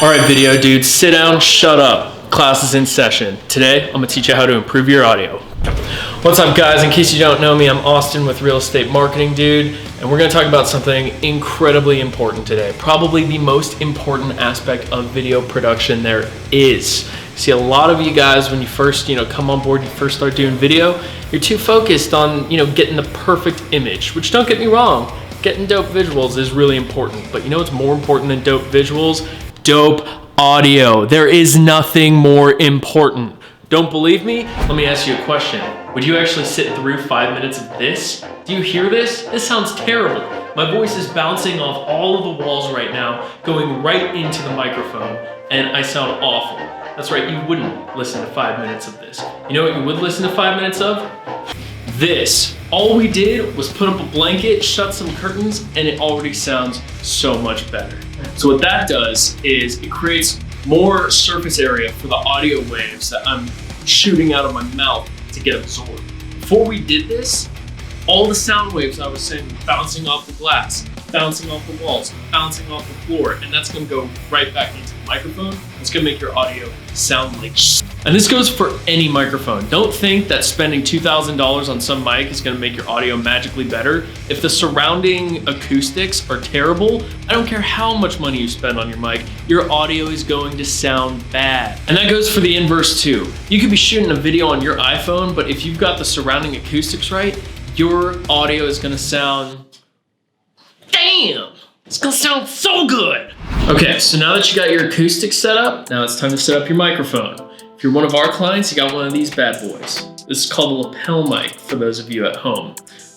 All right, video dude, sit down, shut up. Class is in session. Today, I'm gonna teach you how to improve your audio. What's up, guys? In case you don't know me, I'm Austin with Real Estate Marketing Dude, and we're gonna talk about something incredibly important today. Probably the most important aspect of video production there is. See, a lot of you guys, when you first, come on board, you first start doing video, you're too focused on, getting the perfect image, which don't get me wrong, getting dope visuals is really important. But you know what's more important than dope visuals? Dope audio. There is nothing more important. Don't believe me? Let me ask you a question. Would you actually sit through 5 minutes of this? Do you hear this? This sounds terrible. My voice is bouncing off all of the walls right now, going right into the microphone, and I sound awful. That's right, you wouldn't listen to 5 minutes of this. You know what you would listen to 5 minutes of? This. All we did was put up a blanket, shut some curtains, and it already sounds so much better. So what that does is it creates more surface area for the audio waves that I'm shooting out of my mouth to get absorbed. Before we did this, all the sound waves I was saying were bouncing off the glass, bouncing off the walls, bouncing off the floor, and that's gonna go right back into the microphone. It's gonna make your audio sound like shit. And this goes for any microphone. Don't think that spending $2,000 on some mic is gonna make your audio magically better. If the surrounding acoustics are terrible, I don't care how much money you spend on your mic, your audio is going to sound bad. And that goes for the inverse too. You could be shooting a video on your iPhone, but if you've got the surrounding acoustics right, your audio is gonna sound, damn, it's gonna sound so good. Okay, so now that you got your acoustics set up, now it's time to set up your microphone. If you're one of our clients, you got one of these bad boys. This is called a lapel mic for those of you at home.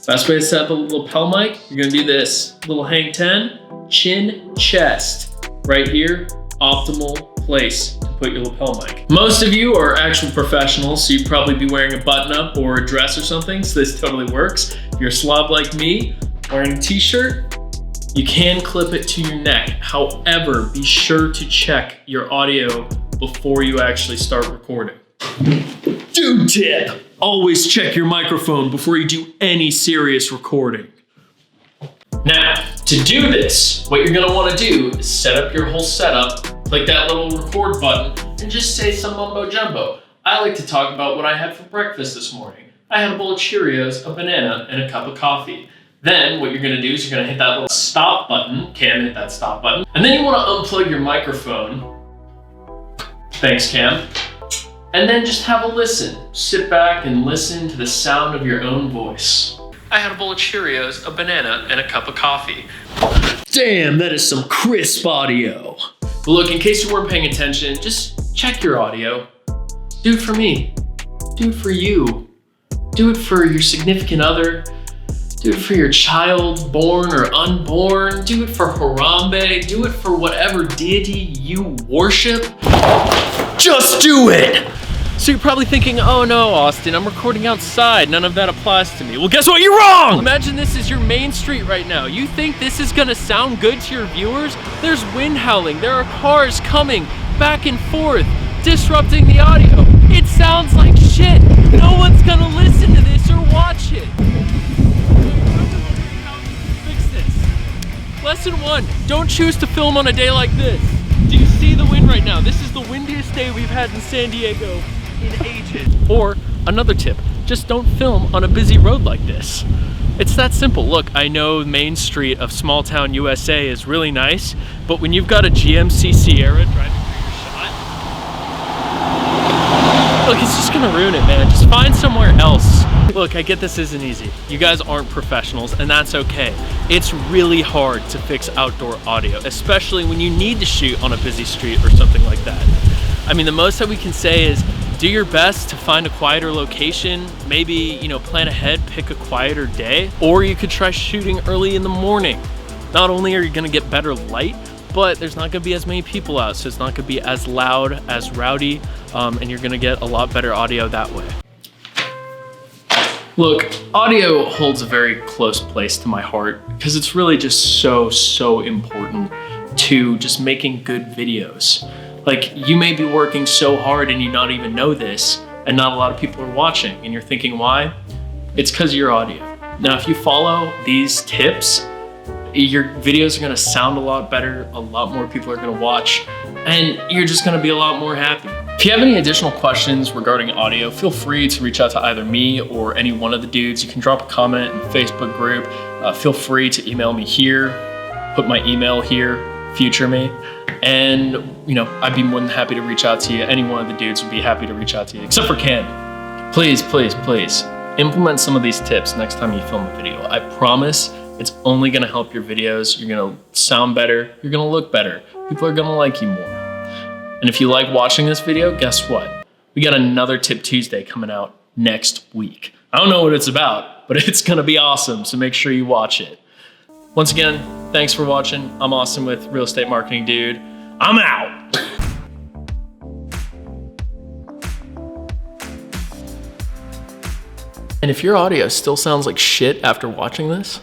Best way to set up a lapel mic, you're gonna do this. Little hang 10, chin, chest. Right here, optimal place to put your lapel mic. Most of you are actual professionals, so you'd probably be wearing a button up or a dress or something, so this totally works. If you're a slob like me, wearing a t-shirt, you can clip it to your neck. However, be sure to check your audio before you actually start recording. Dude tip, always check your microphone before you do any serious recording. Now, to do this, what you're gonna wanna do is set up your whole setup, click that little record button, and just say some mumbo jumbo. I like to talk about what I had for breakfast this morning. I had a bowl of Cheerios, a banana, and a cup of coffee. Then what you're gonna do is you're gonna hit that little stop button. Cam, hit that stop button. And then you wanna unplug your microphone. Thanks, Cam. And then just have a listen. Sit back and listen to the sound of your own voice. I had a bowl of Cheerios, a banana, and a cup of coffee. Damn, that is some crisp audio. But look, in case you weren't paying attention, just check your audio. Do it for me. Do it for you. Do it for your significant other. Do it for your child, born or unborn. Do it for Harambe. Do it for whatever deity you worship. Just do it! So you're probably thinking, oh no, Austin, I'm recording outside. None of that applies to me. Well, guess what? You're wrong! Imagine this is your main street right now. You think this is gonna sound good to your viewers? There's wind howling. There are cars coming back and forth, disrupting the audio. It sounds like shit. No one's gonna listen to this or watch it. Fix this. Lesson 1, don't choose to film on a day like this. Do you see the wind right now? This is the windiest day we've had in San Diego in ages. Or another tip, just don't film on a busy road like this. It's that simple. Look, I know Main Street of small town USA is really nice, but when you've got a GMC Sierra driving through your shot, look, it's just gonna ruin it, man. Just find somewhere else. Look, I get this isn't easy. You guys aren't professionals, and that's okay. It's really hard to fix outdoor audio, especially when you need to shoot on a busy street or something like that. I mean, the most that we can say is do your best to find a quieter location. Maybe, plan ahead, pick a quieter day, or you could try shooting early in the morning. Not only are you gonna get better light, but there's not gonna be as many people out, so it's not gonna be as loud, as rowdy, and you're gonna get a lot better audio that way. Look, audio holds a very close place to my heart because it's really just so important to just making good videos. Like, you may be working so hard and you not even know this, and not a lot of people are watching, and you're thinking why? It's because of your audio. Now, if you follow these tips, your videos are gonna sound a lot better, a lot more people are gonna watch, and you're just gonna be a lot more happy. If you have any additional questions regarding audio, feel free to reach out to either me or any one of the dudes. You can drop a comment in the Facebook group. Feel free to email me here, put my email here, future me, and I'd be more than happy to reach out to you. Any one of the dudes would be happy to reach out to you, except for Ken. Please, please, please, implement some of these tips next time you film a video. I promise it's only gonna help your videos. You're gonna sound better, you're gonna look better. People are gonna like you more. And if you like watching this video, guess what? We got another Tip Tuesday coming out next week. I don't know what it's about, but it's gonna be awesome, so make sure you watch it. Once again, thanks for watching. I'm Austin with Real Estate Marketing Dude. I'm out. And if your audio still sounds like shit after watching this,